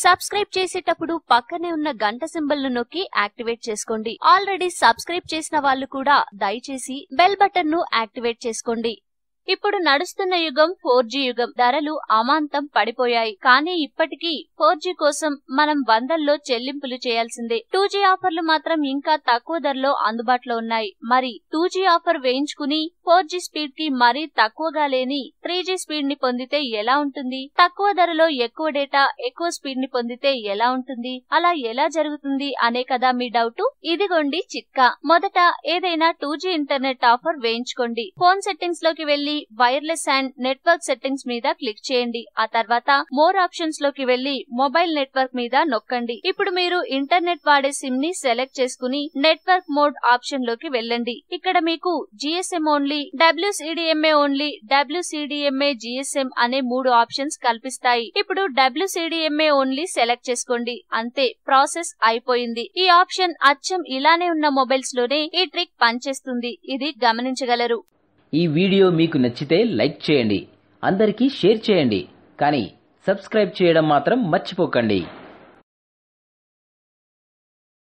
Subscribe చేసేటప్పుడు పక్కనే ఉన్న గంట సింబల్ ను నొక్కి యాక్టివేట్ చేసుకోండి. ఆల్రెడీ సబ్స్క్రైబ్ చేసిన వాళ్ళు కూడా దయచేసి బెల్ బటన్ ను యాక్టివేట్ చేసుకోండి. ఇప్పుడు నడుస్తున్న యుగం 4G యుగం. ధరలు అమాంతం పడిపోయాయి. కానీ ఇప్పటికీ 4G కోసం మనం వందల్లో చెల్లింపులు చేయాల్సిందే. 2G ఆఫర్లు మాత్రం ఇంకా తక్కువ ధరలో అందుబాటులో ఉన్నాయి. మరి 2G ఆఫర్ వేయించుకుని 4G స్పీడ్ కి మరీ తక్కువగా లేని 3G స్పీడ్ ని పొందితే ఎలా ఉంటుంది? తక్కువ ధరలో ఎక్కువ డేటా, ఎక్కువ స్పీడ్ ని పొందితే ఎలా ఉంటుంది? అలా ఎలా జరుగుతుంది అనే కదా మీ డౌట్. ఇదిగోండి చిట్కా. మొదట ఏదైనా 2G ఇంటర్నెట్ ఆఫర్ వేయించుకోండి. ఫోన్ సెట్టింగ్స్ లోకి వెళ్లి వైర్లెస్ అండ్ నెట్వర్క్ సెట్టింగ్స్ మీద క్లిక్ చేయండి. ఆ తర్వాత మోర్ ఆప్షన్స్ లోకి వెళ్లి మొబైల్ నెట్వర్క్ మీద నొక్కండి. ఇప్పుడు మీరు ఇంటర్నెట్ వాడే సిమ్ ని సెలెక్ట్ చేసుకుని నెట్వర్క్ మోడ్ ఆప్షన్ లోకి వెళ్ళండి. ఇక్కడ మీకు GSM only, WCDMA only, WCDMA GSM అనే 3 ఆప్షన్స్ కల్పిస్తాయి. ఇప్పుడు WCDMA ఓన్లీ సెలెక్ట్ చేసుకోండి. అంతే, ప్రాసెస్ అయిపోయింది. ఈ ఆప్షన్ అచ్చం ఇలానే ఉన్న మొబైల్స్ లోనే ఈ ట్రిక్ పనిచేస్తుంది. ఇది గమనించగలరు. ఈ వీడియో మీకు నచ్చితే లైక్ చేయండి, అందరికీ షేర్ చేయండి, కానీ సబ్స్క్రైబ్ చేయడం మాత్రం మర్చిపోకండి.